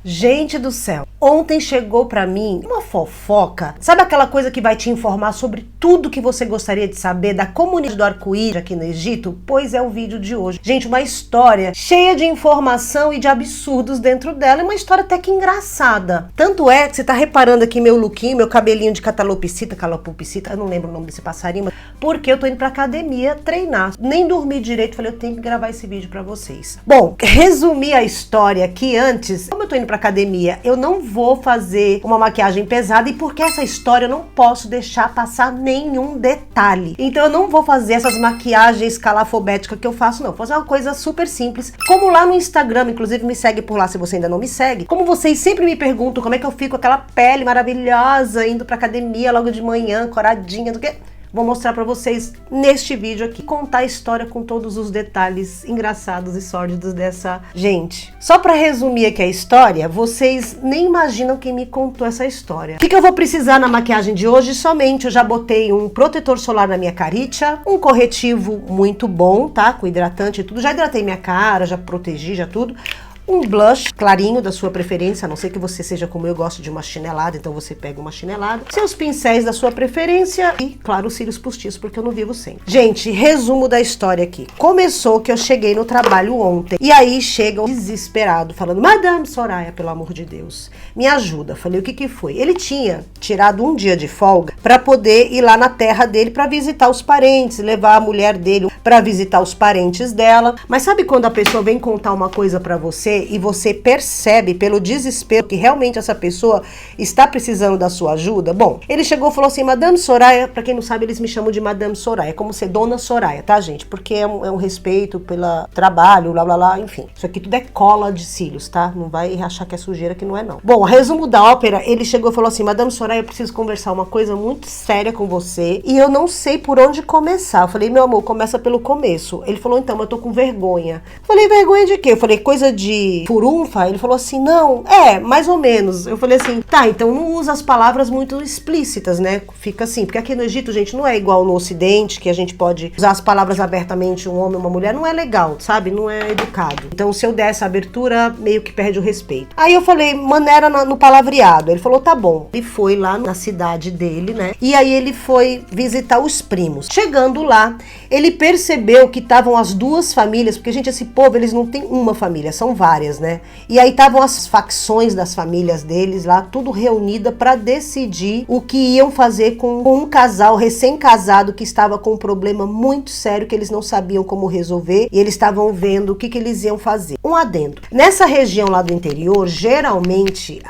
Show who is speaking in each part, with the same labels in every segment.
Speaker 1: Gente do céu, ontem chegou pra mim uma fofoca, sabe aquela coisa que vai te informar sobre tudo que você gostaria de saber da comunidade do arco-íris aqui no Egito? Pois é o vídeo de hoje. Gente, uma história cheia de informação e de absurdos dentro dela, e uma história até que engraçada. Tanto é que você tá reparando aqui meu lookinho, meu cabelinho de catalopsita, eu não lembro o nome desse passarinho, mas porque eu tô indo pra academia treinar. Nem dormi direito, falei, eu tenho que gravar esse vídeo pra vocês. Bom, resumir a história aqui antes, como eu tô indo pra academia, eu não vou fazer uma maquiagem pesada, e porque essa história eu não posso deixar passar nenhum detalhe. Então eu não vou fazer essas maquiagens calafobéticas que eu faço, não. Vou fazer uma coisa super simples, como lá no Instagram, inclusive me segue por lá se você ainda não me segue. Como vocês sempre me perguntam como é que eu fico com aquela pele maravilhosa, indo pra academia logo de manhã, coradinha, do que... Vou mostrar pra vocês neste vídeo aqui, contar a história com todos os detalhes engraçados e sórdidos dessa gente. Só pra resumir aqui a história, vocês nem imaginam quem me contou essa história. O que eu vou precisar na maquiagem de hoje? Somente eu já botei um protetor solar na minha caritia, um corretivo muito bom, tá? Com hidratante e tudo. Já hidratei minha cara, já protegi, já tudo. Um blush clarinho da sua preferência, a não ser que você seja como eu, gosto de uma chinelada, então você pega uma chinelada. Seus pincéis da sua preferência e, claro, os cílios postiços, porque eu não vivo sem. Gente, resumo da história aqui. Começou que eu cheguei no trabalho ontem, e aí chega um desesperado, falando, Madame Soraya, pelo amor de Deus, me ajuda. Falei, o que que foi? Ele tinha tirado um dia de folga para poder ir lá na terra dele para visitar os parentes, levar a mulher dele para visitar os parentes dela. Mas sabe quando a pessoa vem contar uma coisa para você e você percebe pelo desespero que realmente essa pessoa está precisando da sua ajuda? Bom, ele chegou e falou assim, Madame Soraya, pra quem não sabe, eles me chamam de Madame Soraya, como ser Dona Soraya, tá, gente? Porque é um respeito pelo trabalho, blá, blá, blá, enfim. Isso aqui tudo é cola de cílios, tá? Não vai achar que é sujeira, que não é, não. Bom, resumo da ópera, ele chegou e falou assim, Madame Soraya, eu preciso conversar uma coisa muito séria com você e eu não sei por onde começar. Eu falei, meu amor, começa pelo começo. Ele falou, então, eu tô com vergonha. Eu falei, vergonha de quê? Eu falei, coisa de furunfa? Ele falou assim, não, mais ou menos. Eu falei assim, tá, então não usa as palavras muito explícitas, né? Fica assim, porque aqui no Egito, gente, não é igual no Ocidente, que a gente pode usar as palavras abertamente, um homem e uma mulher, não é legal, sabe? Não é educado. Então, se eu der essa abertura, meio que perde o respeito. Aí eu falei, maneira no palavreado. Ele falou, tá bom. Ele foi lá na cidade dele, né? E aí ele foi visitar os primos. Chegando lá, ele percebeu que estavam as duas famílias, porque, gente, esse povo, eles não têm uma família, são várias, né? E aí estavam as facções das famílias deles lá, tudo reunida para decidir o que iam fazer com um casal recém-casado que estava com um problema muito sério que eles não sabiam como resolver, e eles estavam vendo o que eles iam fazer. Um adendo. Nessa região lá do interior, geralmente,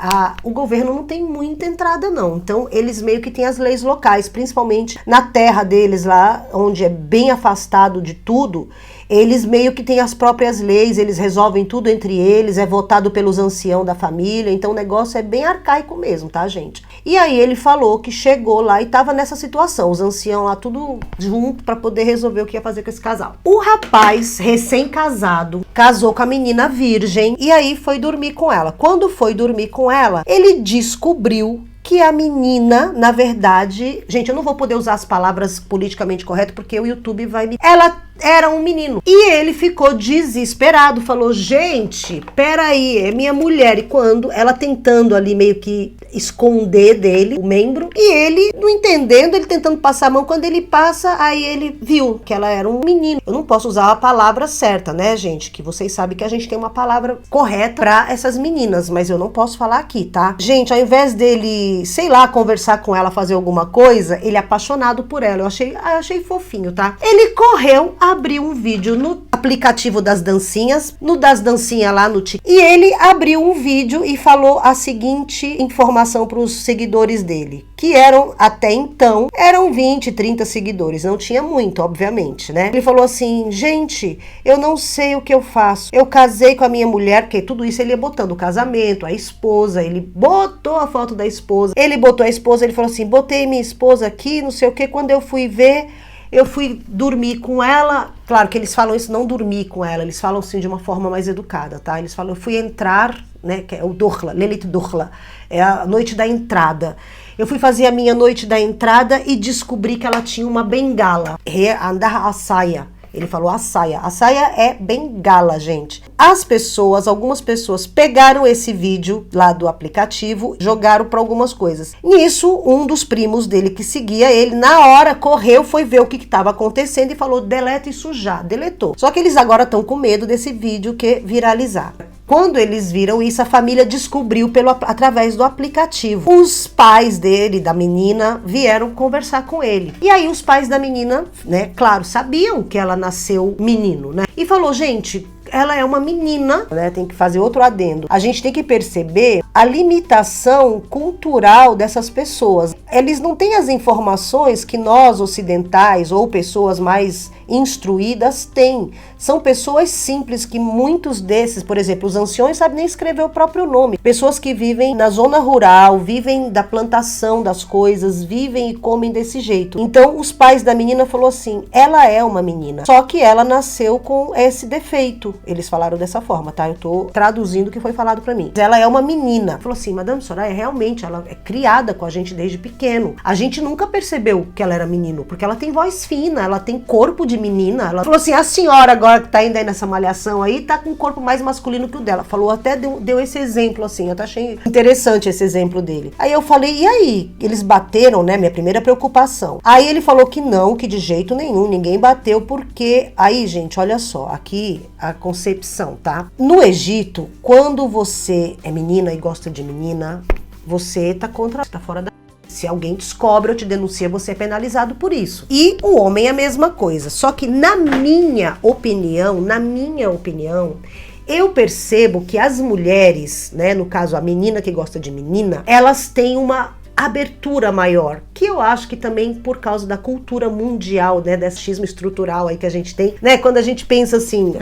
Speaker 1: o governo não tem muita entrada, não. Então, eles meio que têm as leis locais, principalmente na terra deles lá, onde é bem afastado de tudo, eles meio que têm as próprias leis, eles resolvem tudo entre eles, é votado pelos anciãos da família, então o negócio é bem arcaico mesmo, tá, gente? E aí ele falou que chegou lá e tava nessa situação, os anciãos lá tudo junto pra poder resolver o que ia fazer com esse casal. O rapaz, recém-casado, casou com a menina virgem e aí foi dormir com ela. Quando foi dormir com ela, ele descobriu que a menina, na verdade... Gente, eu não vou poder usar as palavras politicamente corretas porque o YouTube vai me... Ela era um menino. E ele ficou desesperado, falou, gente, peraí, é minha mulher. E quando ela tentando ali meio que esconder dele o membro, e ele, não entendendo, ele tentando passar a mão, quando ele passa, aí ele viu que ela era um menino. Eu não posso usar a palavra certa, né, gente? Que vocês sabem que a gente tem uma palavra correta pra essas meninas, mas eu não posso falar aqui, tá? Gente, ao invés dele, sei lá, conversar com ela, fazer alguma coisa, ele é apaixonado por ela. Eu achei fofinho, tá? Ele correu, abriu um vídeo no aplicativo das dancinhas, no das dancinhas lá no TikTok, e ele abriu um vídeo e falou a seguinte informação para os seguidores dele, que até então, eram 20, 30 seguidores, não tinha muito, obviamente, né? Ele falou assim, gente, eu não sei o que eu faço, eu casei com a minha mulher, porque tudo isso ele ia botando o casamento, a esposa, ele botou a foto da esposa, ele botou a esposa, ele falou assim, botei minha esposa aqui, não sei o que, quando eu fui ver, eu fui dormir com ela. Claro que eles falam isso, não dormir com ela, eles falam assim de uma forma mais educada, tá? Eles falam, eu fui entrar, né, que é o Dorla, Lelit Dorla, é a noite da entrada. Eu fui fazer a minha noite da entrada e descobri que ela tinha uma bengala, andar a saia, Ele falou a saia. A saia é bengala, gente. Algumas pessoas pegaram esse vídeo lá do aplicativo, jogaram para algumas coisas. Nisso, um dos primos dele que seguia ele, na hora, correu, foi ver o que estava acontecendo e falou, deleta isso já. Deletou. Só que eles agora estão com medo desse vídeo que viralizar. Quando eles viram isso, a família descobriu através do aplicativo. Os pais dele, da menina, vieram conversar com ele. E aí os pais da menina, né, claro, sabiam que ela nasceu menino, né? E falou, gente, ela é uma menina, né? Tem que fazer outro adendo. A gente tem que perceber a limitação cultural dessas pessoas. Eles não têm as informações que nós ocidentais ou pessoas mais instruídas têm. São pessoas simples que muitos desses, por exemplo, os anciões sabem nem escrever o próprio nome. Pessoas que vivem na zona rural, vivem da plantação das coisas, vivem e comem desse jeito. Então os pais da menina falaram assim, ela é uma menina, só que ela nasceu com esse defeito. Eles falaram dessa forma, tá? Eu tô traduzindo o que foi falado pra mim. Ela é uma menina. Falou assim, Madame Soraya, realmente, ela é criada com a gente desde pequeno. A gente nunca percebeu que ela era menino, porque ela tem voz fina, ela tem corpo de menina. Ela falou assim, a senhora agora que tá indo aí nessa malhação aí, tá com um corpo mais masculino que o dela. Falou, até deu esse exemplo assim, eu até achei interessante esse exemplo dele. Aí eu falei, e aí? Eles bateram, né? Minha primeira preocupação. Aí ele falou que não, que de jeito nenhum, ninguém bateu, porque... Aí, gente, olha só, aqui a concepção, tá? No Egito, quando você é menina e gosta de menina, você tá fora da... Se alguém descobre ou te denuncia, você é penalizado por isso. E o homem é a mesma coisa. Só que na minha opinião, eu percebo que as mulheres, né, no caso a menina que gosta de menina, elas têm uma abertura maior, que eu acho que também por causa da cultura mundial, né, desse machismo estrutural aí que a gente tem, né, quando a gente pensa assim,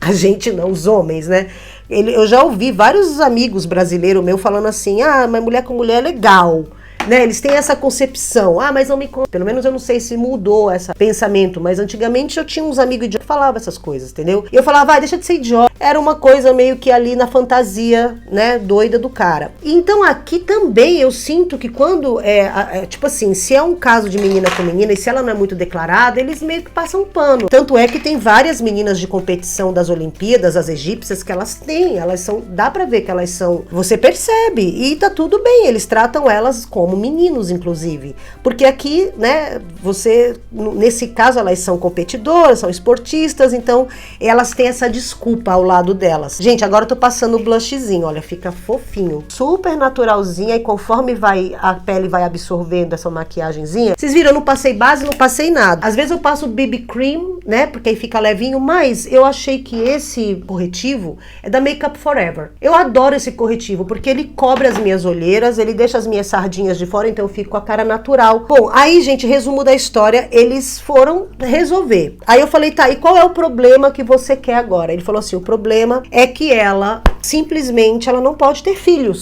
Speaker 1: a gente não, os homens, né, eu já ouvi vários amigos brasileiros meus falando assim, mas mulher com mulher é legal, né, eles têm essa concepção, mas não me conta. Pelo menos eu não sei se mudou esse pensamento, mas antigamente eu tinha uns amigos idiotas que falavam essas coisas, entendeu? E eu falava, deixa de ser idiota. Era uma coisa meio que ali na fantasia, né, doida do cara. Então aqui também eu sinto que quando tipo assim, se é um caso de menina com menina e se ela não é muito declarada, eles meio que passam um pano. Tanto é que tem várias meninas de competição das Olimpíadas, as egípcias, que elas são, dá pra ver que elas são, você percebe, e tá tudo bem, eles tratam elas como meninos, inclusive, porque aqui, né, nesse caso elas são competidoras, são esportistas, então elas têm essa desculpa ao lado delas. Gente, agora eu tô passando o blushzinho, olha, fica fofinho, super naturalzinho, e conforme a pele vai absorvendo essa maquiagenzinha, vocês viram, eu não passei base, não passei nada. Às vezes eu passo BB Cream, né, porque aí fica levinho, mas eu achei que esse corretivo é da Makeup Forever. Eu adoro esse corretivo, porque ele cobre as minhas olheiras, ele deixa as minhas sardinhas de fora, então eu fico com a cara natural. Bom, aí, gente, resumo da história, eles foram resolver. Aí eu falei, tá, e qual é o problema que você quer agora? Ele falou assim, o problema é que ela, simplesmente, ela não pode ter filhos.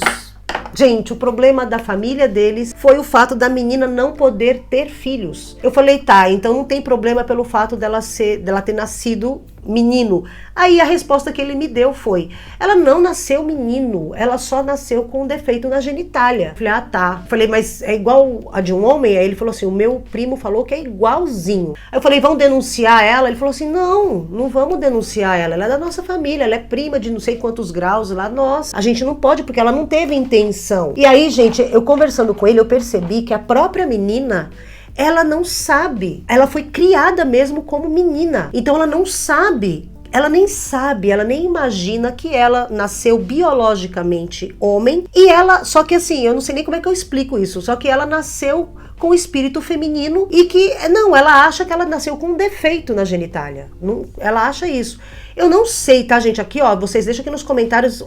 Speaker 1: Gente, o problema da família deles foi o fato da menina não poder ter filhos. Eu falei, tá, então não tem problema pelo fato dela ter nascido menino. Aí a resposta que ele me deu foi, ela não nasceu menino, ela só nasceu com um defeito na genitália. Falei, tá. Falei, mas é igual a de um homem? Aí ele falou assim, o meu primo falou que é igualzinho. Aí eu falei, vão denunciar ela? Ele falou assim, não vamos denunciar ela é da nossa família, ela é prima de não sei quantos graus lá, nossa, a gente não pode porque ela não teve intenção. E aí, gente, eu conversando com ele, eu percebi que a própria menina, ela não sabe, ela foi criada mesmo como menina, então ela não sabe, ela nem imagina que ela nasceu biologicamente homem, e ela, só que assim, eu não sei nem como é que eu explico isso, só que ela nasceu com o espírito feminino e que, não, ela acha que ela nasceu com um defeito na genitália, ela acha isso. Eu não sei, tá, gente? Aqui, ó, vocês deixam aqui nos comentários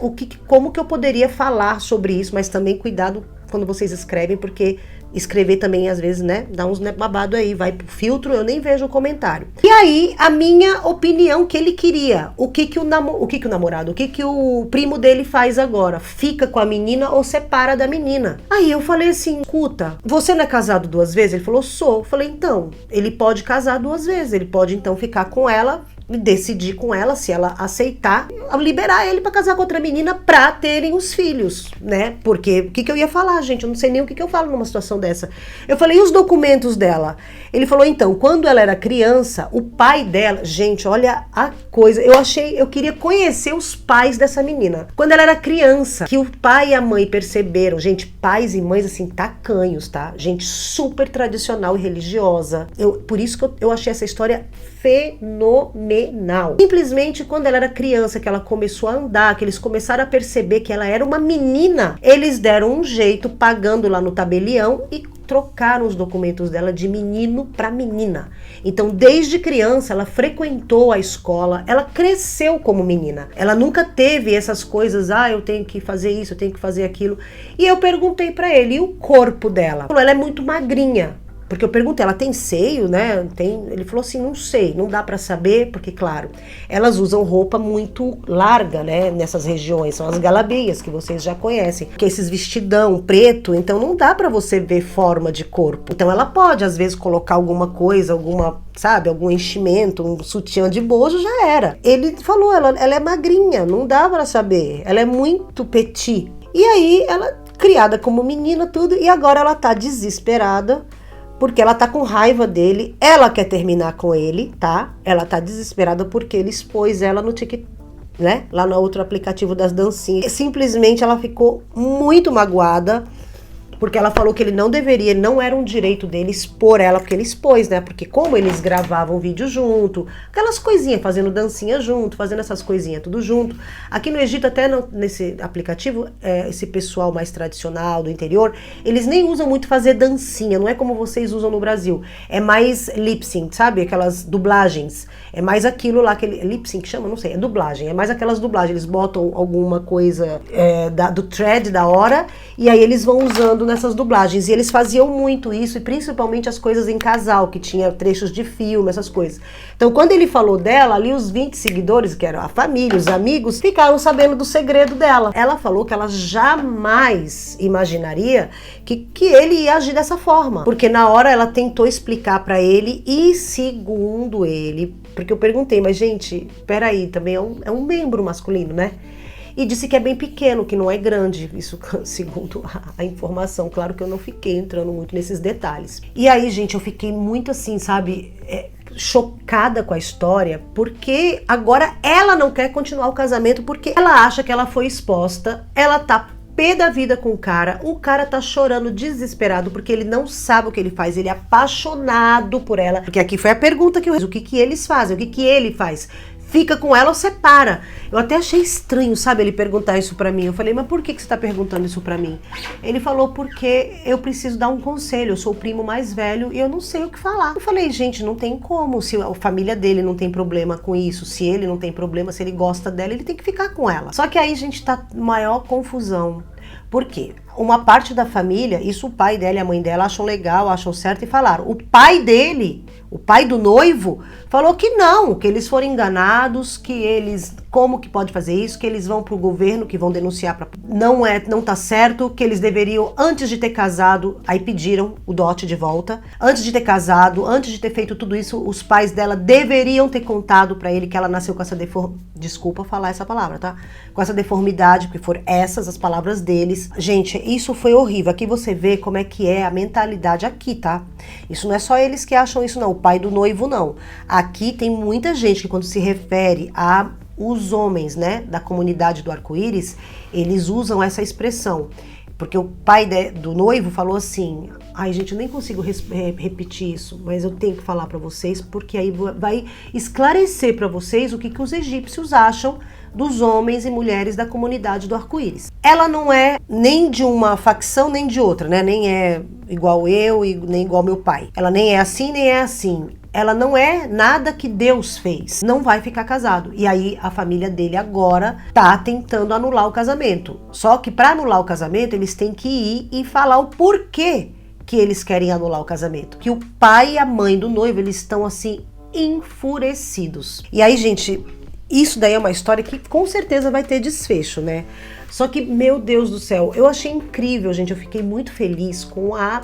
Speaker 1: como que eu poderia falar sobre isso, mas também cuidado quando vocês escrevem, porque escrever também, às vezes, né, dá uns babado aí, vai pro filtro, eu nem vejo o comentário. E aí, a minha opinião que ele queria, o que o primo dele faz agora? Fica com a menina ou separa da menina? Aí eu falei assim, escuta, você não é casado 2 vezes? Ele falou, sou. Eu falei, então, ele pode casar 2 vezes, ele pode então ficar com ela, e decidir com ela, se ela aceitar, liberar ele pra casar com outra menina pra terem os filhos, né? Porque o que eu ia falar, gente? Eu não sei nem o que eu falo numa situação dessa. Eu falei, e os documentos dela? Ele falou, então, quando ela era criança, o pai dela, gente, olha a coisa, eu queria conhecer os pais dessa menina. Quando ela era criança, que o pai e a mãe perceberam, gente, pais e mães assim, tacanhos, tá? Gente super tradicional e religiosa. Por isso que eu achei essa história fenomenal. Simplesmente quando ela era criança, que ela começou a andar, que eles começaram a perceber que ela era uma menina, eles deram um jeito, pagando lá no tabelião, e trocaram os documentos dela de menino para menina. Então, desde criança, ela frequentou a escola, ela cresceu como menina. Ela nunca teve essas coisas, eu tenho que fazer isso, eu tenho que fazer aquilo. E eu perguntei para ele, e o corpo dela? Ela é muito magrinha. Porque eu perguntei, ela tem seio, né? Ele falou assim, não sei, não dá pra saber, porque, claro, elas usam roupa muito larga, né? Nessas regiões, são as galabias, que vocês já conhecem. Que é esses vestidão preto, então não dá pra você ver forma de corpo. Então ela pode, às vezes, colocar alguma coisa, algum enchimento, um sutiã de bojo, já era. Ele falou, ela é magrinha, não dá pra saber, ela é muito petit. E aí, ela, criada como menina, tudo, e agora ela tá desesperada, porque ela tá com raiva dele, ela quer terminar com ele, tá? Ela tá desesperada porque ele expôs ela no TikTok, né? Lá no outro aplicativo das dancinhas. Simplesmente ela ficou muito magoada, porque ela falou que ele não deveria, não era um direito dele expor ela, porque ele expôs, né? Porque como eles gravavam vídeo junto, aquelas coisinhas, fazendo dancinha junto, fazendo essas coisinhas tudo junto. Aqui no Egito, até nesse aplicativo, esse pessoal mais tradicional do interior, eles nem usam muito fazer dancinha, não é como vocês usam no Brasil. É mais lip sync, sabe? Aquelas dublagens. É mais aquilo lá, aquele lip sync chama? Não sei, é dublagem. É mais aquelas dublagens. Eles botam alguma coisa do thread da hora, e aí eles vão usando nessas dublagens, e eles faziam muito isso, e principalmente as coisas em casal, que tinha trechos de filme, essas coisas. Então, quando ele falou dela, ali os 20 seguidores, que eram a família, os amigos, ficaram sabendo do segredo dela. Ela falou que ela jamais imaginaria que ele ia agir dessa forma, porque na hora ela tentou explicar pra ele, e segundo ele, porque eu perguntei, mas gente, peraí, também é um membro masculino, né? E disse que é bem pequeno, que não é grande, isso segundo a informação. Claro que eu não fiquei entrando muito nesses detalhes. E aí, gente, eu fiquei muito assim, sabe, chocada com a história, porque agora ela não quer continuar o casamento, porque ela acha que ela foi exposta, ela tá pé da vida com o cara tá chorando desesperado, porque ele não sabe o que ele faz, ele é apaixonado por ela, porque aqui foi a pergunta que eu fiz, o que eles fazem, o que ele faz? Fica com ela ou separa? Eu até achei estranho, sabe, ele perguntar isso pra mim. Eu falei, mas por que você tá perguntando isso pra mim? Ele falou, porque eu preciso dar um conselho, eu sou o primo mais velho e eu não sei o que falar. Eu falei, gente, não tem como, se a família dele não tem problema com isso, se ele não tem problema, se ele gosta dela, ele tem que ficar com ela. Só que aí, gente, tá maior confusão. Por quê? Uma parte da família, isso o pai dela e a mãe dela acham legal, acham certo e falaram. O pai dele, o pai do noivo, falou que não, que eles foram enganados, que eles, como que pode fazer isso, que eles vão pro governo, que vão denunciar, não tá certo, que eles deveriam, antes de ter casado, aí pediram o dote de volta, antes de ter casado, antes de ter feito tudo isso, os pais dela deveriam ter contado pra ele que ela nasceu com essa desculpa falar essa palavra, tá? Com essa deformidade, porque foram essas as palavras deles. Gente, isso foi horrível. Aqui você vê como é que é a mentalidade aqui, tá? Isso não é só eles que acham isso, não. O pai do noivo, não. Aqui tem muita gente que, quando se refere a os homens, né, da comunidade do arco-íris, eles usam essa expressão. Porque o pai do noivo falou assim, ai gente, eu nem consigo repetir isso, mas eu tenho que falar pra vocês, porque aí vai esclarecer pra vocês o que os egípcios acham dos homens e mulheres da comunidade do arco-íris. Ela não é nem de uma facção nem de outra, né? Nem é igual eu e nem igual meu pai. Ela nem é assim nem é assim. Ela não é nada que Deus fez. Não vai ficar casado. E aí a família dele agora tá tentando anular o casamento. Só que para anular o casamento, eles têm que ir e falar o porquê que eles querem anular o casamento. Que o pai e a mãe do noivo, eles estão assim enfurecidos. E aí, gente, isso daí é uma história que com certeza vai ter desfecho, né? Só que, meu Deus do céu, eu achei incrível, gente. Eu fiquei muito feliz com a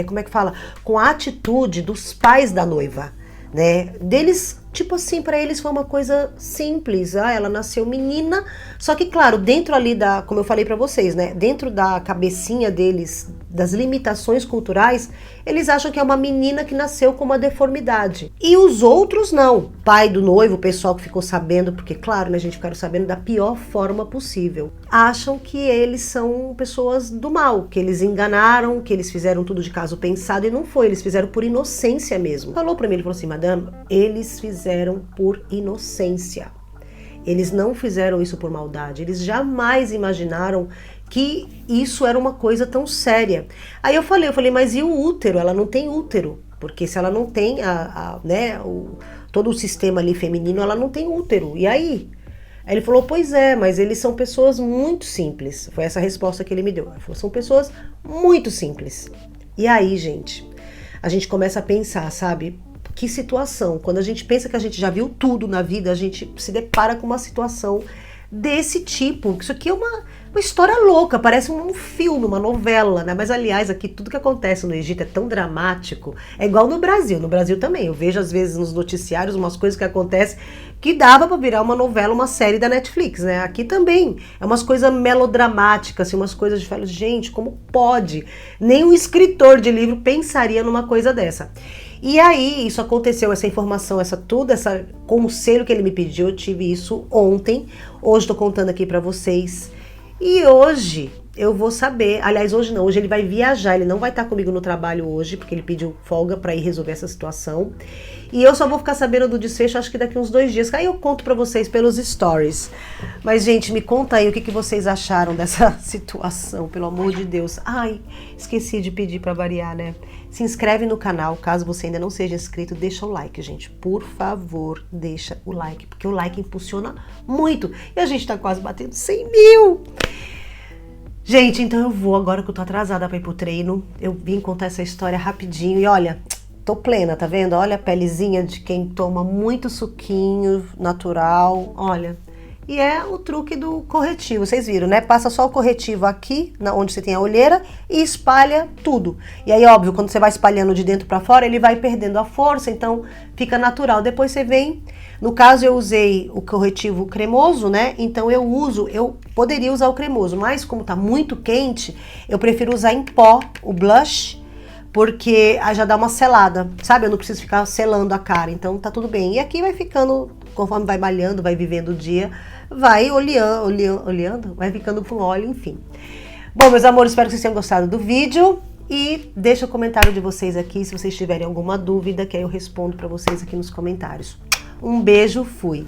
Speaker 1: como é que fala? Com a atitude dos pais da noiva. né? Deles, tipo assim, pra eles foi uma coisa simples. Ah, ela nasceu menina, só que claro, dentro ali da, como eu falei pra vocês, né? Dentro da cabecinha deles, das limitações culturais, eles acham que é uma menina que nasceu com uma deformidade. E os outros não. Pai do noivo, o pessoal que ficou sabendo, porque claro, né, a gente ficaram sabendo da pior forma possível. Acham que eles são pessoas do mal, que eles enganaram, que eles fizeram tudo de caso pensado, e não foi, eles fizeram por inocência mesmo. Falou pra mim, ele falou assim, madame, eles fizeram por inocência. Eles não fizeram isso por maldade, eles jamais imaginaram que isso era uma coisa tão séria. Aí eu falei, mas e o útero? Ela não tem útero, porque se ela não tem né, todo o sistema ali feminino, ela não tem útero. E aí? Aí ele falou, pois é, mas eles são pessoas muito simples. Foi essa a resposta que ele me deu. Ele falou, são pessoas muito simples. E aí, gente, a gente começa a pensar, sabe? Que situação. Quando a gente pensa que a gente já viu tudo na vida, a gente se depara com uma situação desse tipo. Isso aqui é uma história louca, parece um filme, uma novela, né? Mas aliás, aqui tudo que acontece no Egito é tão dramático. É igual no Brasil. No Brasil também. Eu vejo às vezes nos noticiários umas coisas que acontecem que dava pra virar uma novela, uma série da Netflix, né? Aqui também. É umas coisas melodramáticas, assim, umas coisas de falar, gente, como pode? Nem um escritor de livro pensaria numa coisa dessa. E aí, isso aconteceu, essa informação, esse conselho que ele me pediu, eu tive isso ontem. Hoje tô contando aqui pra vocês. E hoje eu vou saber, aliás, hoje não, hoje ele vai viajar, ele não vai estar comigo no trabalho hoje, porque ele pediu folga pra ir resolver essa situação. E eu só vou ficar sabendo do desfecho, acho que daqui uns 2 dias. Aí eu conto pra vocês pelos stories. Mas, gente, me conta aí o que vocês acharam dessa situação, pelo amor de Deus. Ai, esqueci de pedir pra variar, né? Se inscreve no canal, caso você ainda não seja inscrito, deixa o like, gente. Por favor, deixa o like, porque o like impulsiona muito. E a gente tá quase batendo 100 mil. Gente, então eu vou, agora que eu tô atrasada pra ir pro treino, eu vim contar essa história rapidinho. E olha, tô plena, tá vendo? Olha a pelezinha de quem toma muito suquinho natural, olha. E é o truque do corretivo, vocês viram, né? Passa só o corretivo aqui, onde você tem a olheira, e espalha tudo. E aí, óbvio, quando você vai espalhando de dentro pra fora, ele vai perdendo a força, então fica natural. Depois você vem, no caso eu usei o corretivo cremoso, né? Então eu poderia usar o cremoso, mas como tá muito quente, eu prefiro usar em pó o blush, porque aí já dá uma selada, sabe? Eu não preciso ficar selando a cara, então tá tudo bem. E aqui vai ficando, conforme vai malhando, vai vivendo o dia, vai olhando, vai ficando com óleo, enfim. Bom, meus amores, espero que vocês tenham gostado do vídeo e deixa o comentário de vocês aqui, se vocês tiverem alguma dúvida, que aí eu respondo pra vocês aqui nos comentários. Um beijo, fui!